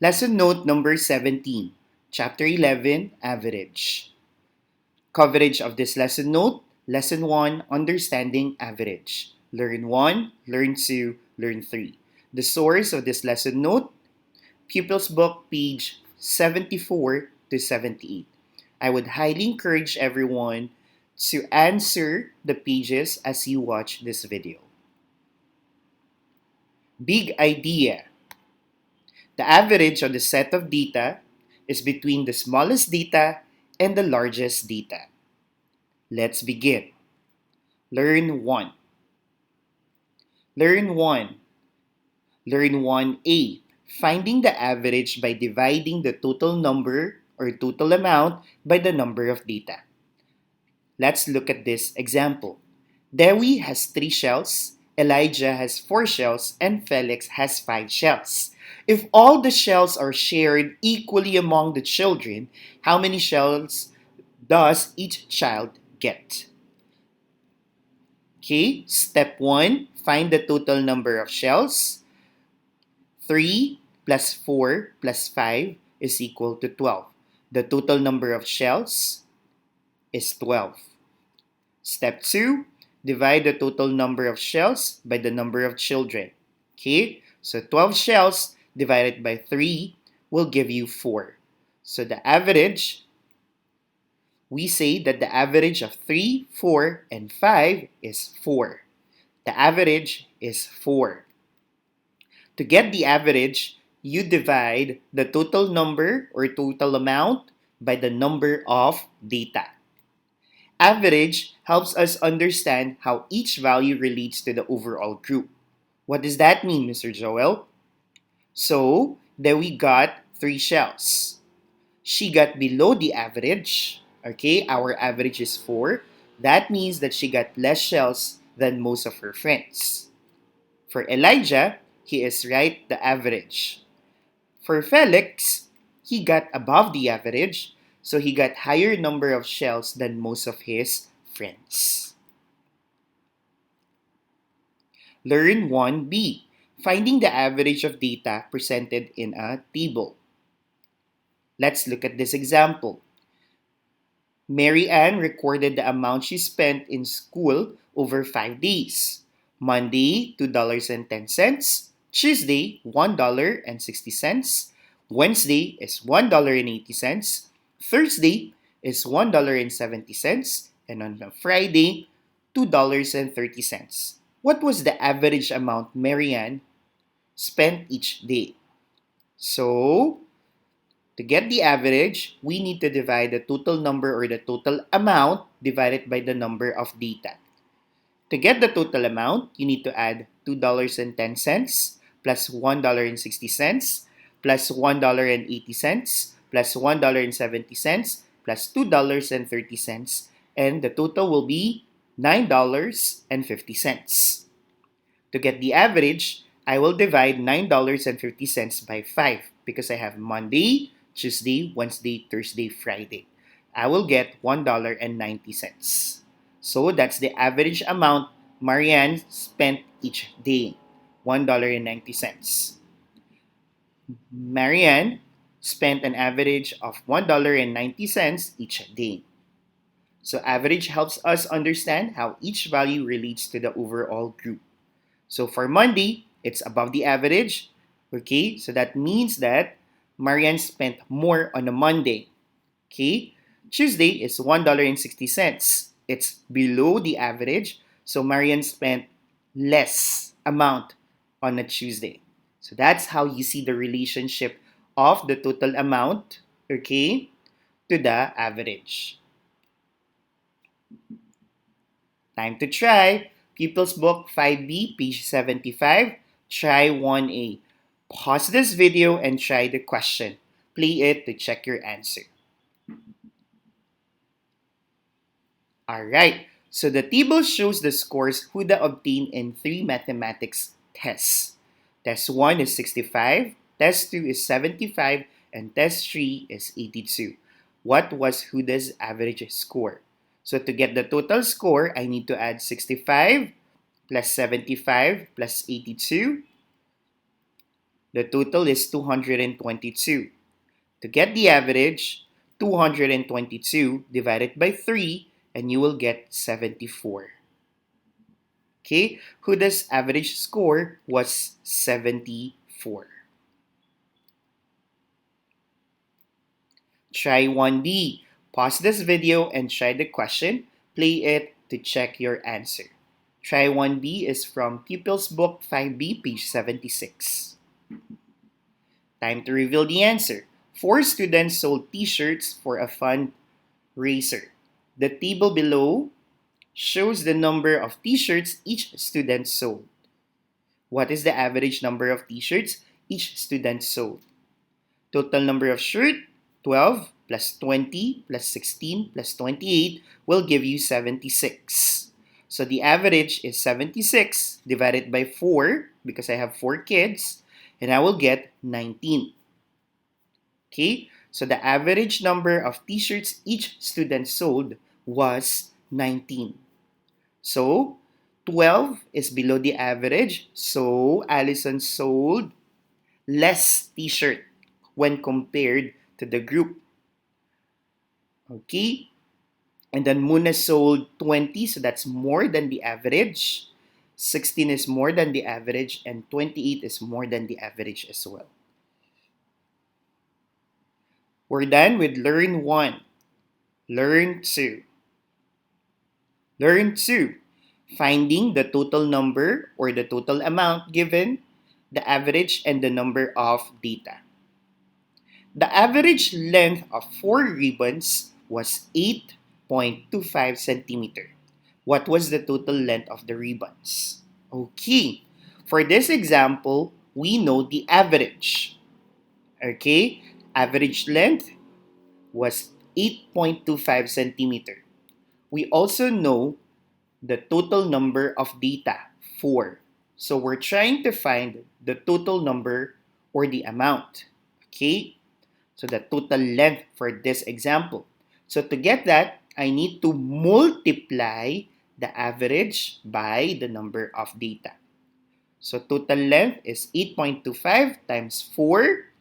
Lesson note number 17, Chapter 11, Average. Coverage of this lesson note, Lesson 1, Understanding Average. Learn 1, Learn 2, Learn 3. The source of this lesson note, Pupils Book, page 74 to 78. I would highly encourage everyone to answer the pages as you watch this video. Big idea. The average of the set of data is between the smallest data and the largest data. Let's begin. Learn 1. Learn 1. Learn 1A. Finding the average by dividing the total number or total amount by the number of data. Let's look at this example. Dewi has 3 shells, Elijah has 4 shells, and Felix has 5 shells. If all the shells are shared equally among the children, how many shells does each child get? Okay, step 1, find the total number of shells. 3 plus 4 plus 5 is equal to 12. The total number of shells is 12. Step 2, divide the total number of shells by the number of children. Okay, so 12 shells divided by 3 will give you 4. So the average, we say that the average of 3, 4, and 5 is 4. The average is 4. To get the average, you divide the total number or total amount by the number of data. Average helps us understand how each value relates to the overall group. What does that mean, Mr. Joel? So, then we got 3 shells. She got below the average. Okay, our average is 4. That means that she got less shells than most of her friends. For Elijah, he is right the average. For Felix, he got above the average, so he got higher number of shells than most of his friends. Learn 1B, finding the average of data presented in a table. Let's look at this example. Mary Ann recorded the amount she spent in school over 5 days. Monday, $2.10. Tuesday, $1.60. Wednesday is $1.80. Thursday is $1.70. And on Friday, $2.30. What was the average amount Marianne spent each day? So, to get the average, we need to divide the total number or the total amount divided by the number of data. To get the total amount, you need to add $2.10 plus $1.60 plus $1.80 plus $1.70 plus $2.30, and the total will be $9.50. To get the average, I will divide $9.50 by 5 because I have Monday, Tuesday, Wednesday, Thursday, Friday. I will get $1.90. So that's the average amount Marianne spent each day, $1.90. Marianne spent an average of $1.90 each day. So average helps us understand how each value relates to the overall group. So for Monday, it's above the average. Okay, so that means that Marianne spent more on a Monday. Okay, Tuesday is $1.60. It's below the average. So Marianne spent less amount on a Tuesday. So that's how you see the relationship of the total amount, okay, to the average. Time to try. Pupils Book 5B, page 75. Try 1A. Pause this video and try the question. Play it to check your answer. Alright, so the table shows the scores Huda obtained in 3 mathematics tests. Test 1 is 65, Test 2 is 75, and Test 3 is 82. What was Huda's average score? So to get the total score, I need to add 65 plus 75 plus 82 The total is 222. To get the average, 222 divided by 3, and you will get 74. Okay, Huda's average score was 74. Try 1B. Pause this video and try the question. Play it to check your answer. Try 1B is from Pupils Book 5B, page 76. Time to reveal the answer. 4 students sold t-shirts for a fundraiser. The table below shows the number of t-shirts each student sold. What is the average number of t-shirts each student sold? Total number of shirts, 12 plus 20 plus 16 plus 28 will give you 76. So the average is 76 divided by 4 because I have 4 kids, and I will get 19. Okay, so the average number of t-shirts each student sold was 19. So 12 is below the average, so Allison sold less t-shirt when compared to the group. Okay, and then Muna sold 20, so that's more than the average. 16 is more than the average, and 28 is more than the average as well. We're done with Learn 1. Learn 2. Learn 2. Finding the total number or the total amount given, the average, and the number of data. The average length of 4 ribbons was 8.25 centimeter. What was the total length of the ribbons? Okay, for this example, we know the average. Okay, average length was 8.25 centimeter. We also know the total number of data, 4. So we're trying to find the total number or the amount. Okay, so the total length for this example. So to get that, I need to multiply the average by the number of data. So total length is 8.25 times 4,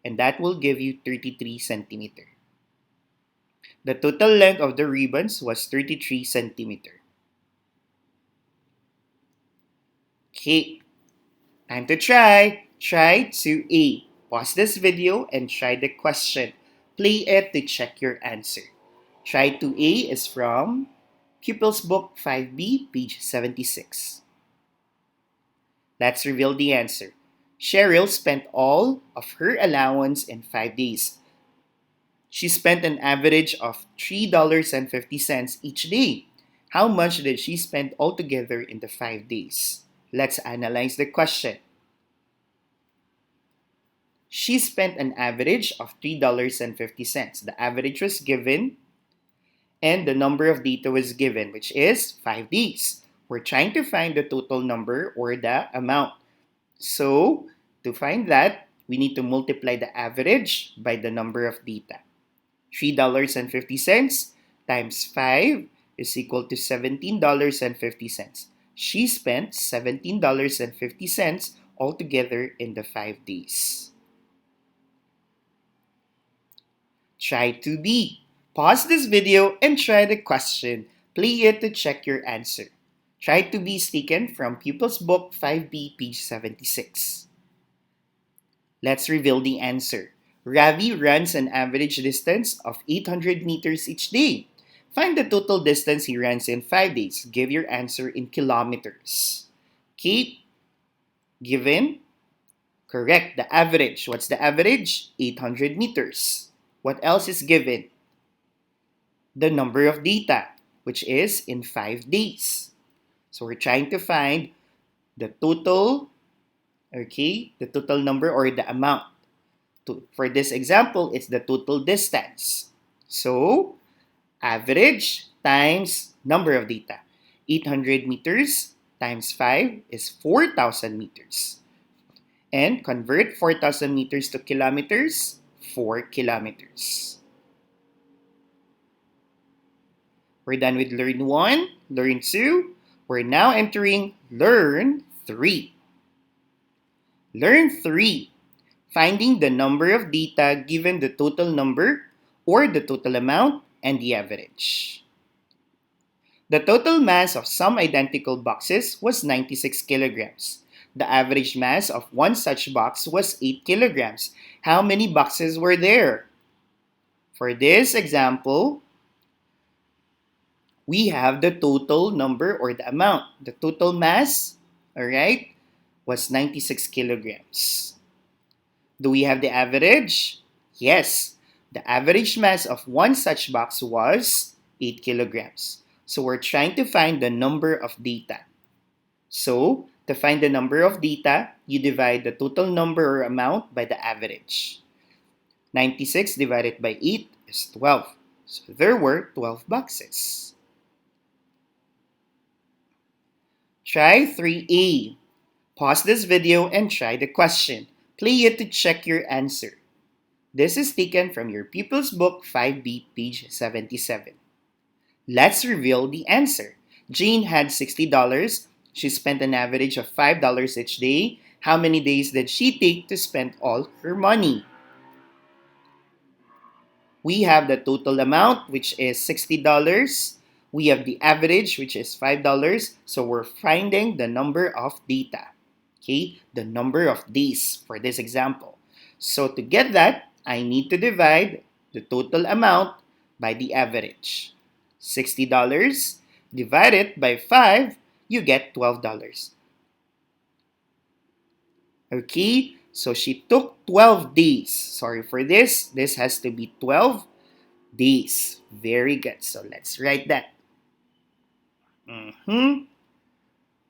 and that will give you 33 centimeter. The total length of the ribbons was 33 centimeter. Okay, time to try. Try 2A. Pause this video and try the question. Play it to check your answer. Try 2A is from Pupils Book 5B, page 76. Let's reveal the answer. Cheryl spent all of her allowance in 5 days. She spent an average of $3.50 each day. How much did she spend altogether in the 5 days? Let's analyze the question. She spent an average of $3.50. The average was given and the number of data was given, which is 5 days. We're trying to find the total number or the amount. So, to find that, we need to multiply the average by the number of data. $3.50 times 5 is equal to $17.50. She spent $17.50 altogether in the 5 days. Try 2B. Pause this video and try the question. Play it to check your answer. Try 2B is taken from Pupils Book 5B, page 76. Let's reveal the answer. Ravi runs an average distance of 800 meters each day. Find the total distance he runs in 5 days. Give your answer in kilometers. Kate, given? Correct, the average. What's the average? 800 meters. What else is given? The number of data, which is in 5 days. So we're trying to find the total, okay, the total number or the amount. For this example, it's the total distance. So, average times number of data. 800 meters times 5 is 4,000 meters. And convert 4,000 meters to kilometers, 4 kilometers. We're done with Learn 1, Learn 2. We're now entering Learn 3. Learn 3. Finding the number of data given the total number or the total amount and the average. The total mass of some identical boxes was 96 kilograms. The average mass of one such box was 8 kilograms. How many boxes were there? For this example, we have the total number or the amount. The total mass, all right, was 96 kilograms. Do we have the average? Yes. The average mass of one such box was 8 kilograms. So we're trying to find the number of data. So, to find the number of data, you divide the total number or amount by the average. 96 divided by 8 is 12. So there were 12 boxes. Try 3A. Pause this video and try the question. Play it to check your answer. This is taken from your Pupils Book 5B, page 77. Let's reveal the answer. Jane had $60. She spent an average of $5 each day. How many days did she take to spend all her money? We have the total amount, which is $60. We have the average, which is $5. So we're finding the number of data. Okay, the number of days for this example. So to get that, I need to divide the total amount by the average. $60 divided by 5, you get $12. Okay, so she took 12 days. Sorry for this. This has to be 12 days. Very good. So let's write that.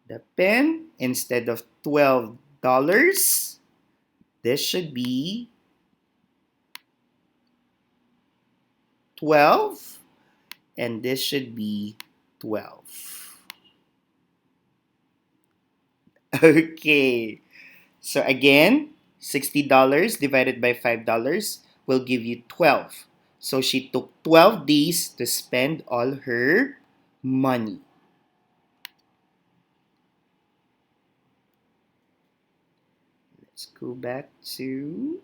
The pen, instead of $12, this should be 12, and this should be 12. Okay, so again, $60 divided by $5 will give you 12. So she took 12 days to spend all her money. Let's go back to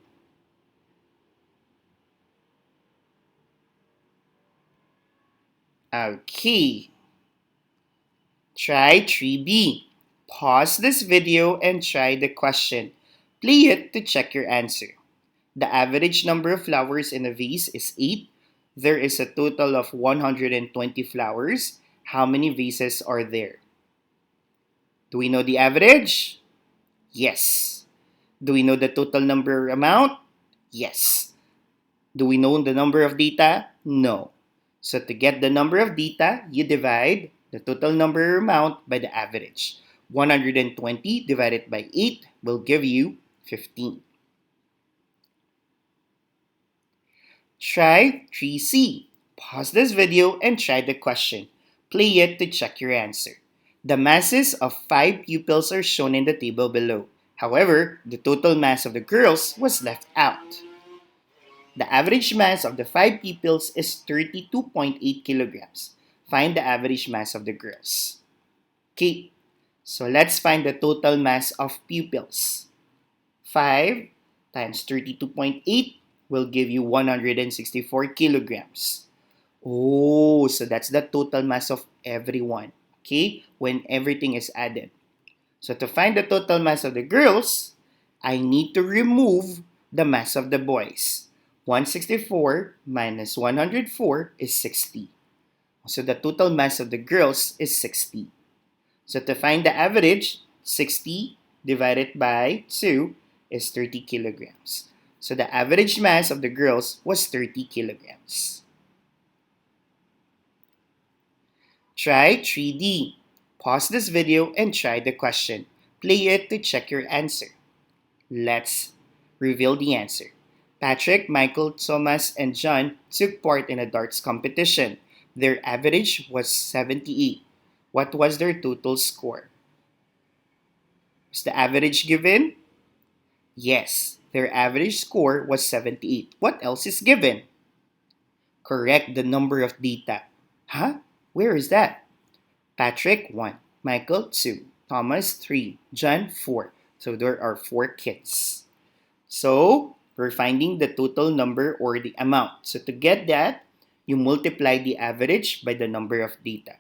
okay. Try 3B. Pause this video and try the question. Play it to check your answer. The average number of flowers in a vase is 8. There is a total of 120 flowers. How many vases are there? Do we know the average? Yes. Do we know the total number amount? Yes. Do we know the number of data? No. So to get the number of data, you divide the total number amount by the average. 120 divided by 8 will give you 15. Try 3C. Pause this video and try the question. Play it to check your answer. The masses of 5 pupils are shown in the table below. However, the total mass of the girls was left out. The average mass of the 5 pupils is 32.8 kilograms. Find the average mass of the girls. Okay, so let's find the total mass of pupils. 5 times 32.8 will give you 164 kilograms. Oh, so that's the total mass of everyone. Okay, when everything is added. So to find the total mass of the girls, I need to remove the mass of the boys. 164 minus 104 is 60. So the total mass of the girls is 60. So to find the average, 60 divided by 2 is 30 kilograms. So the average mass of the girls was 30 kilograms. Try 3D. Pause this video and try the question. Play it to check your answer. Let's reveal the answer. Patrick, Michael, Thomas, and John took part in a darts competition. Their average was 78. What was their total score? Was the average given? Yes, their average score was 78. What else is given? Correct the number of data. Huh? Where is that? Patrick 1, Michael 2, Thomas 3, John 4. So there are 4 kids. So we're finding the total number or the amount. So to get that, you multiply the average by the number of data.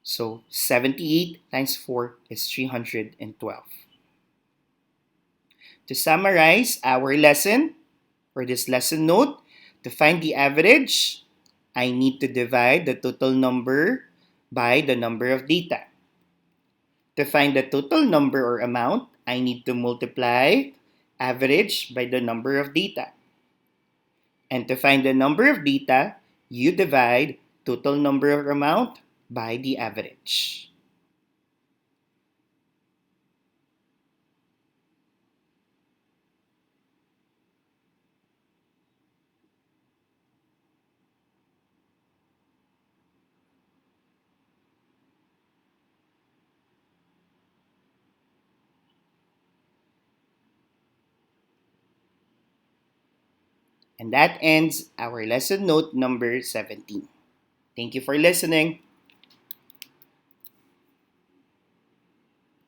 So 78 times 4 is 312. To summarize our lesson or this lesson note, to find the average, I need to divide the total number by the number of data. To find the total number or amount, I need to multiply average by the number of data. And to find the number of data, you divide total number or amount by the average. And that ends our lesson note number 17. Thank you for listening.